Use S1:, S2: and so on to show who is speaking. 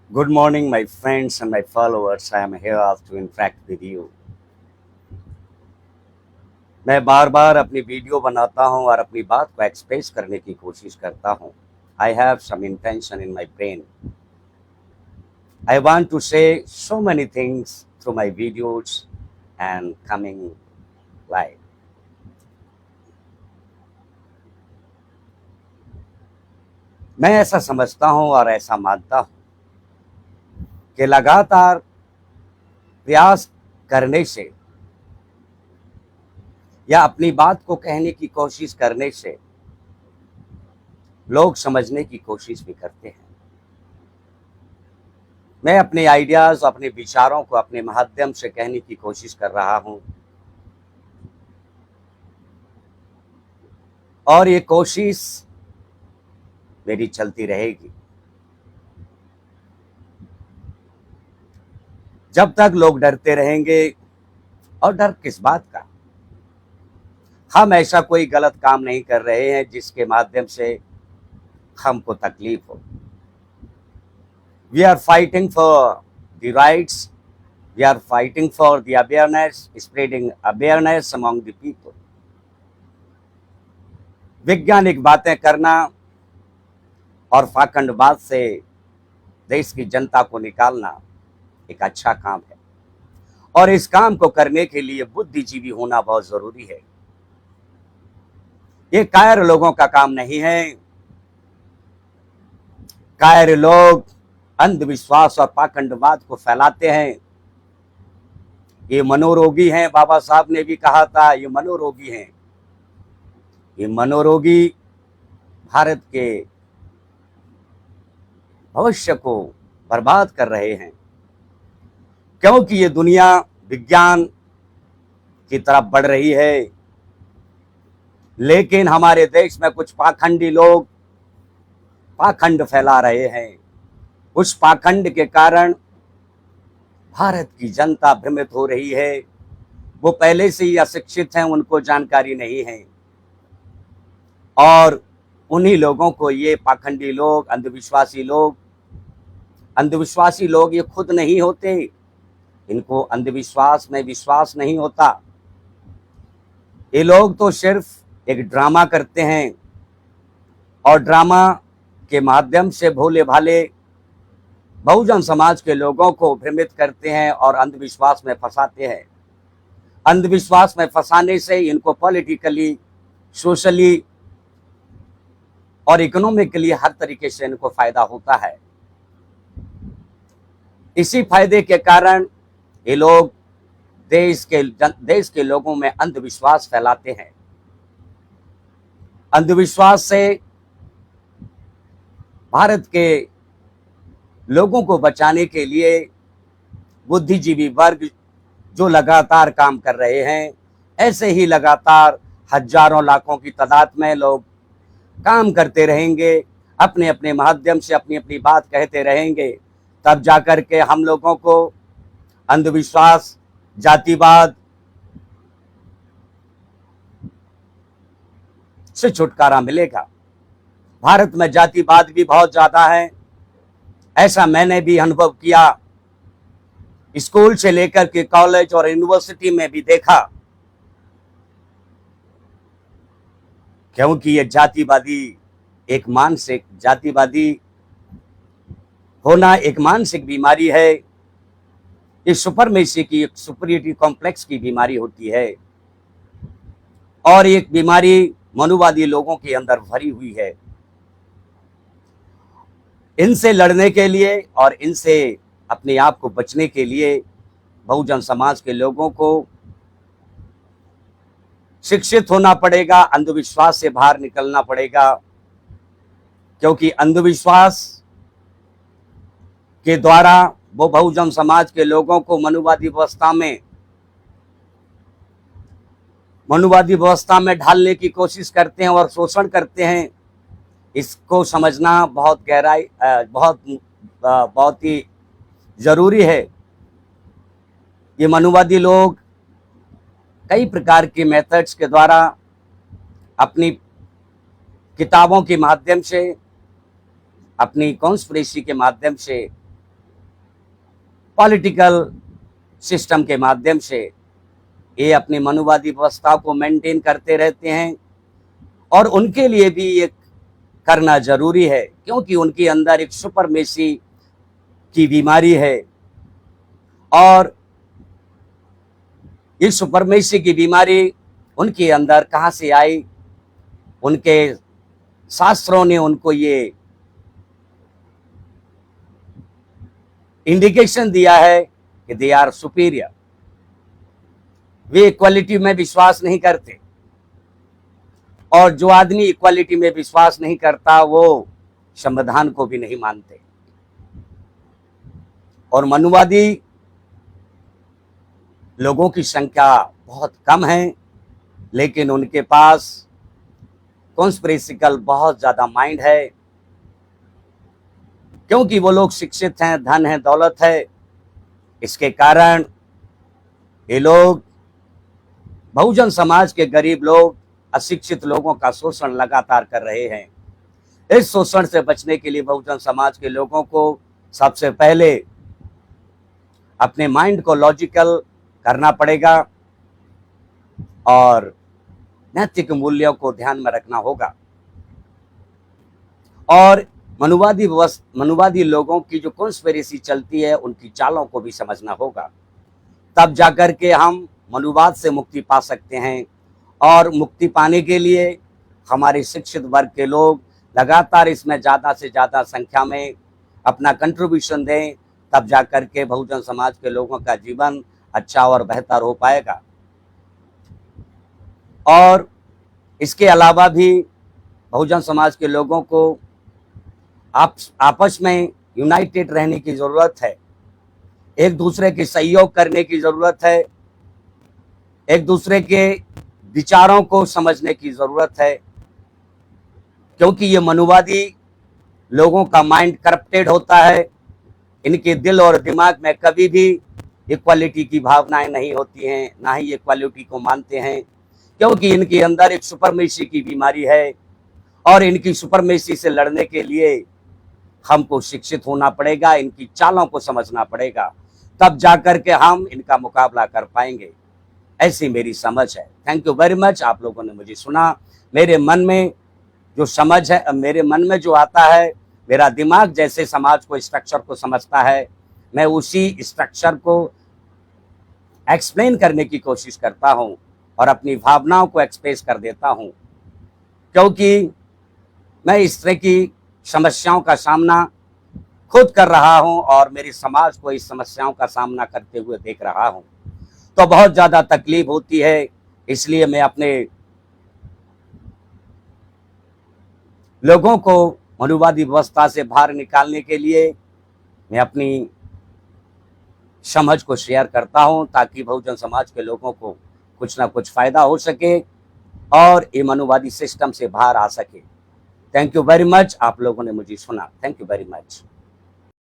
S1: Good morning, my friends and my followers. I am here to interact with you. मैं बार बार अपनी video बनाता हूँ और अपनी बात को एक्सप्रेस करने की कोशिश करता हूँ. I have some intention in my brain. I want to say so many things through my videos and coming live. मैं ऐसा समझता हूँ और ऐसा मानता हूँ कि लगातार प्रयास करने से या अपनी बात को कहने की कोशिश करने से लोग समझने की कोशिश भी करते हैं. मैं अपने आइडियाज, अपने विचारों को अपने माध्यम से कहने की कोशिश कर रहा हूं और ये कोशिश मेरी चलती रहेगी जब तक लोग डरते रहेंगे. और डर किस बात का? हम ऐसा कोई गलत काम नहीं कर रहे हैं जिसके माध्यम से हमको तकलीफ हो. We are fighting for the rights. We are fighting for the awareness, spreading awareness among the people. वैज्ञानिक बातें करना और पाखंडवाद से देश की जनता को निकालना एक अच्छा काम है और इस काम को करने के लिए बुद्धिजीवी होना बहुत जरूरी है. ये कायर लोगों का काम नहीं है. कायर लोग अंधविश्वास और पाखंडवाद को फैलाते हैं. ये मनोरोगी हैं. बाबा साहब ने भी कहा था ये मनोरोगी हैं. ये मनोरोगी भारत के भविष्य को बर्बाद कर रहे हैं क्योंकि ये दुनिया विज्ञान की तरफ बढ़ रही है, लेकिन हमारे देश में कुछ पाखंडी लोग पाखंड फैला रहे हैं. उस पाखंड के कारण भारत की जनता भ्रमित हो रही है. वो पहले से ही अशिक्षित हैं, उनको जानकारी नहीं है और उन्हीं लोगों को ये पाखंडी लोग, अंधविश्वासी लोग ये खुद नहीं होते. इनको अंधविश्वास में विश्वास नहीं होता. ये लोग तो सिर्फ एक ड्रामा करते हैं और ड्रामा के माध्यम से भोले भाले बहुजन समाज के लोगों को भ्रमित करते हैं और अंधविश्वास में फंसाते हैं. अंधविश्वास में फंसाने से इनको पॉलिटिकली, सोशली और इकोनॉमिकली हर तरीके से इनको फायदा होता है. इसी फायदे के कारण ये लोग देश के लोगों में अंधविश्वास फैलाते हैं. अंधविश्वास से भारत के लोगों को बचाने के लिए बुद्धिजीवी वर्ग जो लगातार काम कर रहे हैं, ऐसे ही लगातार हजारों लाखों की तादाद में लोग काम करते रहेंगे, अपने अपने माध्यम से अपनी अपनी बात कहते रहेंगे. तब जाकर के हम लोगों को अंधविश्वास, जातिवाद से छुटकारा मिलेगा. भारत में जातिवाद भी बहुत ज्यादा है. ऐसा मैंने भी अनुभव किया. स्कूल से लेकर के कॉलेज और यूनिवर्सिटी में भी देखा, क्योंकि ये जातिवादी होना एक मानसिक बीमारी है. ये सुपरमेसी की, एक सुपरियरिटी कॉम्प्लेक्स की बीमारी होती है और एक बीमारी मनुवादी लोगों के अंदर भरी हुई है. इनसे लड़ने के लिए और इनसे अपने आप को बचने के लिए बहुजन समाज के लोगों को शिक्षित होना पड़ेगा, अंधविश्वास से बाहर निकलना पड़ेगा. क्योंकि अंधविश्वास के द्वारा वो बहुजन समाज के लोगों को मनुवादी व्यवस्था में ढालने की कोशिश करते हैं और शोषण करते हैं. इसको समझना बहुत ही जरूरी है. ये मनुवादी लोग कई प्रकार के मेथड्स के द्वारा अपनी किताबों के माध्यम से, अपनी कॉन्स्पिरेसी के माध्यम से पॉलिटिकल सिस्टम के माध्यम से ये अपनी मनुवादी व्यवस्था को मेंटेन करते रहते हैं। और उनके लिए भी ये करना जरूरी है, क्योंकि उनके अंदर एक सुपरमेसी की बीमारी है। और इस सुपरमेसी की बीमारी उनके अंदर कहाँ से आई? उनके शास्त्रों ने उनको ये इंडिकेशन दिया है कि दे आर सुपीरियर। वे इक्वालिटी में विश्वास नहीं करते, और जो आदमी इक्वालिटी में विश्वास नहीं करता वो संविधान को भी नहीं मानते। और मनुवादी लोगों की संख्या बहुत कम है, लेकिन उनके पास कॉन्स्पिरेसिकल बहुत ज्यादा माइंड है, क्योंकि वो लोग शिक्षित हैं, धन है, दौलत है। इसके कारण ये लोग, बहुजन समाज के गरीब लोग, अशिक्षित लोगों का शोषण लगातार कर रहे हैं। इस शोषण से बचने के लिए बहुजन समाज के लोगों को सबसे पहले अपने माइंड को लॉजिकल करना पड़ेगा और नैतिक मूल्यों को ध्यान में रखना होगा। और मनुवादी लोगों की जो कॉन्स्पिरेसी चलती है, उनकी चालों को भी समझना होगा। तब जाकर के हम मनुवाद से मुक्ति पा सकते हैं। और मुक्ति पाने के लिए हमारे शिक्षित वर्ग के लोग लगातार इसमें ज़्यादा से ज़्यादा संख्या में अपना कंट्रीब्यूशन दें, तब जाकर के बहुजन समाज के लोगों का जीवन अच्छा और बेहतर हो पाएगा। और इसके अलावा भी बहुजन समाज के लोगों को आपस में यूनाइटेड रहने की ज़रूरत है, एक दूसरे के सहयोग करने की ज़रूरत है, एक दूसरे के विचारों को समझने की ज़रूरत है, क्योंकि ये मनुवादी लोगों का माइंड करप्टेड होता है। इनके दिल और दिमाग में कभी भी इक्वालिटी की भावनाएं नहीं होती हैं, ना ही इक्वालिटी को मानते हैं, क्योंकि इनके अंदर एक सुपरमेसी की बीमारी है। और इनकी सुपरमेसी से लड़ने के लिए हमको शिक्षित होना पड़ेगा, इनकी चालों को समझना पड़ेगा, तब जाकर के हम इनका मुकाबला कर पाएंगे। ऐसी मेरी समझ है। Thank you very much. आप लोगों ने मुझे सुना। मेरे मन में जो समझ है, मेरे मन में जो आता है, मेरा दिमाग जैसे समाज को, स्ट्रक्चर को समझता है, मैं उसी स्ट्रक्चर को एक्सप्लेन करने की कोशिश करता हूं और अपनी भावनाओं को एक्सप्रेस कर देता हूं, क्योंकि मैं इस तरह की समस्याओं का सामना खुद कर रहा हूं और मेरी समाज को इस समस्याओं का सामना करते हुए देख रहा हूं। तो बहुत ज़्यादा तकलीफ होती है। इसलिए मैं अपने लोगों को मनुवादी व्यवस्था से बाहर निकालने के लिए मैं अपनी समझ को शेयर करता हूं, ताकि बहुजन समाज के लोगों को कुछ ना कुछ फायदा हो सके और ये मनुवादी सिस्टम से बाहर आ सके। Thank you very much. आप लोगों ने मुझे सुना। Thank you very much.